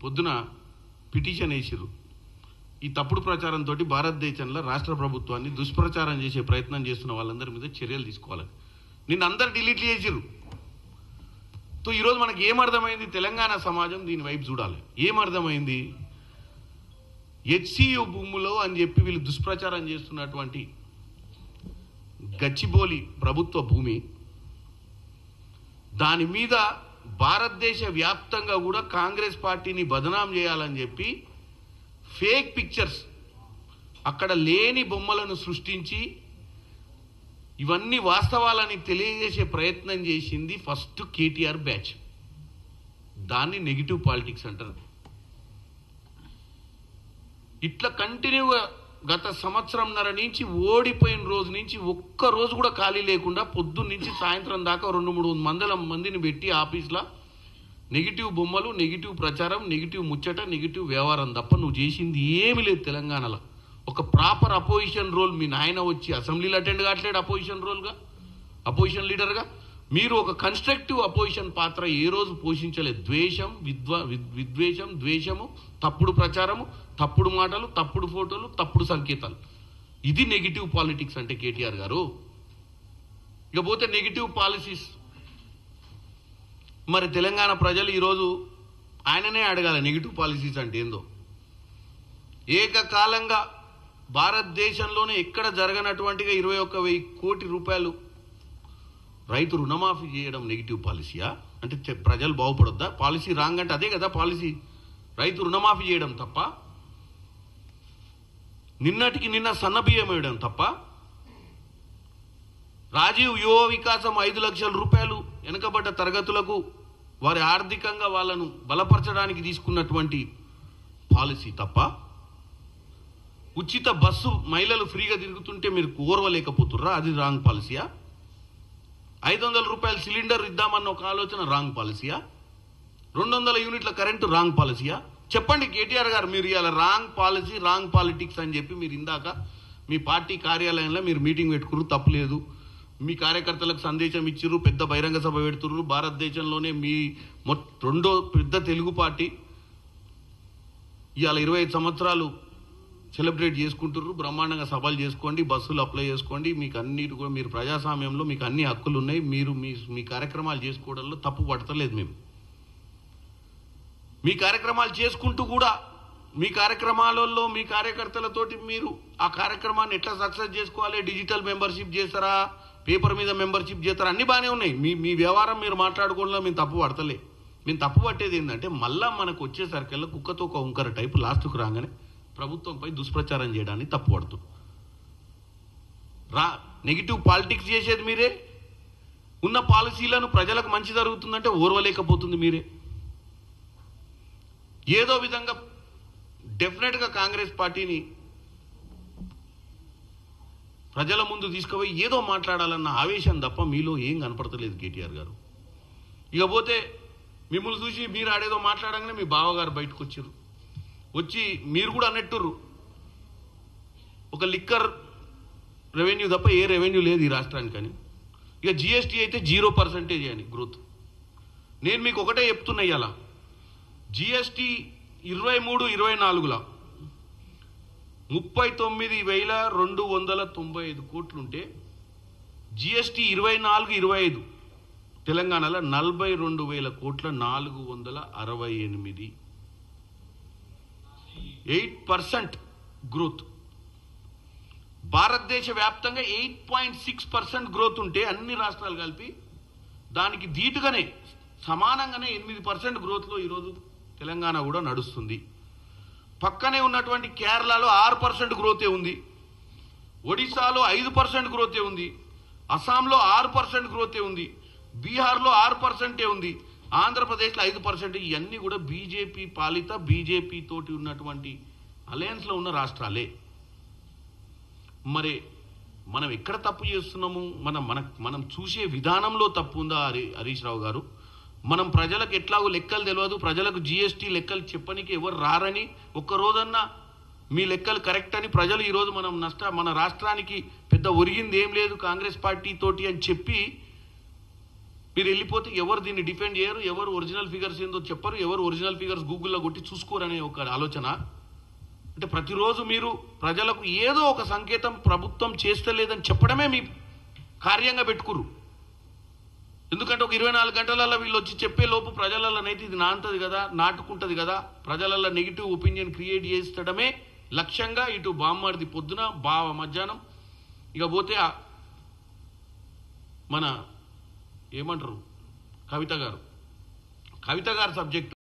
పొద్దున పిటిషన్ వేసిర్రు. ఈ తప్పుడు ప్రచారంతో భారతదేశంలో రాష్ట్ర ప్రభుత్వాన్ని దుష్ప్రచారం చేసే ప్రయత్నం చేస్తున్న వాళ్ళందరి మీద చర్యలు తీసుకోవాలని నిన్న అందరు డిలీట్లు చేసిర్రు. సో ఈరోజు మనకి ఏమర్థమైంది? తెలంగాణ సమాజం దీని వైపు చూడాలి. ఏమర్థమైంది? హెచ్సియు భూములో అని చెప్పి వీళ్ళు దుష్ప్రచారం చేస్తున్నటువంటి గచ్చిబౌలి ప్రభుత్వ భూమి, దాని మీద భారతదేశ వ్యాప్తంగా కూడా కాంగ్రెస్ పార్టీని బదనాం చేయాలని చెప్పి ఫేక్ పిక్చర్స్, అక్కడ లేని బొమ్మలను సృష్టించి ఇవన్నీ వాస్తవాలని తెలియజేసే ప్రయత్నం చేసింది ఫస్ట్ కేటీఆర్ బ్యాచ్. దాన్ని నెగిటివ్ పాలిటిక్స్ అంటారు. ఇట్లా కంటిన్యూగా గత సంవత్సరంన్నర నుంచి ఓడిపోయిన రోజు నుంచి ఒక్క రోజు కూడా ఖాళీ లేకుండా పొద్దున్న నుంచి సాయంత్రం దాకా 200-300 మందిని పెట్టి ఆఫీస్లో నెగిటివ్ బొమ్మలు, నెగిటివ్ ప్రచారం, నెగిటివ్ ముచ్చట, నెగిటివ్ వ్యవహారం తప్ప నువ్వు చేసింది ఏమీ లేదు. తెలంగాణలో ఒక ప్రాపర్ అపోజిషన్ రోల్ మీ నాయన వచ్చి అసెంబ్లీలో అటెండ్ కావట్లేడు. అపోజిషన్ లీడర్గా మీరు ఒక కన్స్ట్రక్టివ్ అపోజిషన్ పాత్ర ఏ రోజు పోషించలేదు. విద్వేషం, ద్వేషము, తప్పుడు ప్రచారము, తప్పుడు మాటలు, తప్పుడు ఫోటోలు, తప్పుడు సంకేతాలు. ఇది నెగిటివ్ పాలిటిక్స్ అంటే కేటీఆర్ గారు. ఇకపోతే నెగిటివ్ పాలసీస్. మరి తెలంగాణ ప్రజలు ఈరోజు ఆయననే అడగాలి నెగిటివ్ పాలసీస్ అంటే ఏందో. ఏకకాలంగా భారతదేశంలోనే ఎక్కడ జరగనటువంటిగా 21,000 కోట్ల రూపాయలు రైతు రుణమాఫీ చేయడం నెగిటివ్ పాలసీయా? అంటే ప్రజలు బాగుపడొద్దా? పాలసీ రాంగ్ అంటే అదే కదా పాలసీ. రైతు రుణమాఫీ చేయడం తప్ప, నిన్నటికి నిన్న సన్నబియ్యం వేయడం తప్ప, రాజీవ్ యువ వికాసం 5 లక్షల రూపాయలు వెనుకబడ్డ తరగతులకు వారి ఆర్థికంగా వాళ్ళను బలపరచడానికి తీసుకున్నటువంటి పాలసీ తప్ప, ఉచిత బస్సు మహిళలు ఫ్రీగా తిరుగుతుంటే మీరు ఓర్వలేకపోతుర్రా? అది రాంగ్ పాలసీయా? 500 రూపాయల సిలిండర్ ఇద్దామన్న ఒక ఆలోచన రాంగ్ పాలసీయా? 200 యూనిట్ల కరెంటు రాంగ్ పాలసీయా? చెప్పండి కేటీఆర్ గారు. మీరు ఇలా రాంగ్ పాలసీ, రాంగ్ పాలిటిక్స్ అని చెప్పి మీరు ఇందాక మీ పార్టీ కార్యాలయంలో మీరు మీటింగ్ పెట్టుకున్నారు, తప్పులేదు. మీ కార్యకర్తలకు సందేశం ఇచ్చిర్రు, పెద్ద బహిరంగ సభ పెడుతుర్రు. భారతదేశంలోనే మీ రెండో పెద్ద తెలుగు పార్టీ ఇవాళ 25 సంవత్సరాలు సెలబ్రేట్ చేసుకుంటుర్రు. బ్రహ్మాండంగా సభలు చేసుకోండి, బస్సులు అప్లై చేసుకోండి. మీకు అన్నిటి కూడా మీరు ప్రజాస్వామ్యంలో మీకు అన్ని హక్కులు ఉన్నాయి. మీరు మీ కార్యక్రమాలు చేసుకోవడంలో తప్పు పడతలేదు. మేము మీ కార్యక్రమాలు చేసుకుంటూ కూడా మీ కార్యక్రమాలలో మీ కార్యకర్తలతోటి మీరు ఆ కార్యక్రమాన్ని ఎట్లా సక్సెస్ చేసుకోవాలి, డిజిటల్ మెంబర్షిప్ చేస్తారా, పేపర్ మీద మెంబర్షిప్ చేస్తారా, అన్నీ బాగానే ఉన్నాయి. మీ వ్యవహారం మీరు మాట్లాడుకోవడంలో మేము తప్పు పడతలే. మేము తప్పు పట్టేది ఏంటంటే మళ్ళా మనకు వచ్చేసరికల్లా కుక్కతో ఒక ఉంకర టైపు లాస్ట్కు రాగానే ప్రభుత్వంపై దుష్ప్రచారం చేయడానికి తప్పు పడుతుంది. నెగిటివ్ పాలిటిక్స్ చేసేది మీరే. ఉన్న పాలసీలను ప్రజలకు మంచి జరుగుతుందంటే ఓర్వలేకపోతుంది మీరే. ఏదో విధంగా డెఫినెట్గా కాంగ్రెస్ పార్టీని ప్రజల ముందు తీసుకుపోయి ఏదో మాట్లాడాలన్న ఆవేశం తప్ప మీలో ఏం కనపడతలేదు కేటీఆర్ గారు. ఇకపోతే మిమ్మల్ని చూసి మీరు ఆడేదో మాట్లాడంగానే మీ బావగారు బయటకు వచ్చారు. వచ్చి మీరు కూడా అన్నట్టుర్రు ఒక లిక్కర్ రెవెన్యూ తప్ప ఏ రెవెన్యూ లేదు ఈ రాష్ట్రానికి అని. ఇక జిఎస్టీ అయితే 0% అని గ్రోత్. నేను మీకు ఒకటే చెప్తున్నా, ఇవాళ జిఎస్టీ 23-24లో 39,295 కోట్లుంటే జిఎస్టీ 24-25 తెలంగాణలో 42,000 కోట్ల 468, 8% గ్రోత్. భారతదేశ వ్యాప్తంగా 8.6% గ్రోత్ ఉంటే అన్ని రాష్ట్రాలు కలిపి దానికి ధీటుగానే సమానంగానే 8% గ్రోత్లో ఈరోజు తెలంగాణ కూడా నడుస్తుంది. పక్కనే ఉన్నటువంటి కేరళలో 6% గ్రోతే ఉంది, ఒడిశాలో 5% గ్రోతే ఉంది, అస్సాంలో 6% గ్రోతే ఉంది, బీహార్లో 6% ఉంది, ఆంధ్రప్రదేశ్లో 5%. ఇవన్నీ కూడా బీజేపీ పాలిత బీజేపీ తోటి ఉన్నటువంటి అలయన్స్లో ఉన్న రాష్ట్రాలే. మరి మనం ఎక్కడ తప్పు చేస్తున్నాము? మనం చూసే విధానంలో తప్పు ఉందా హరీష్ రావు గారు? మనం ప్రజలకు ఎట్లాగో లెక్కలు తెలియదు, ప్రజలకు జిఎస్టీ లెక్కలు చెప్పనికి ఎవరు రారని, ఒక్కరోజన్నా మీ లెక్కలు కరెక్ట్ అని ప్రజలు ఈరోజు మన రాష్ట్రానికి పెద్ద ఒరిగింది ఏం లేదు కాంగ్రెస్ పార్టీ తోటి అని చెప్పి మీరు వెళ్ళిపోతే ఎవరు దీన్ని డిఫెండ్ చేయరు, ఎవరు ఒరిజినల్ ఫిగర్స్ ఏందో చెప్పరు, ఎవరు ఒరిజినల్ ఫిగర్స్ గూగుల్లో కొట్టి చూసుకోరనే ఒక ఆలోచన. అంటే ప్రతిరోజు మీరు ప్రజలకు ఏదో ఒక సంకేతం ప్రభుత్వం చేస్తలేదని చెప్పడమే మీ కార్యంగా పెట్టుకురు. ఎందుకంటే ఒక 24 గంటలలో వీళ్ళు వచ్చి చెప్పే లోపు ప్రజలలోనైతే ఇది నాంతది కదా, నాటుకుంటుంది కదా, ప్రజలలో నెగిటివ్ ఒపీనియన్ క్రియేట్ చేస్తడమే లక్ష్యంగా ఇటు బామ్మర్ది పొద్దున బావ మధ్యాహ్నం ఇక పోతే మన ఏమంటారు కవిత గారు సబ్జెక్ట్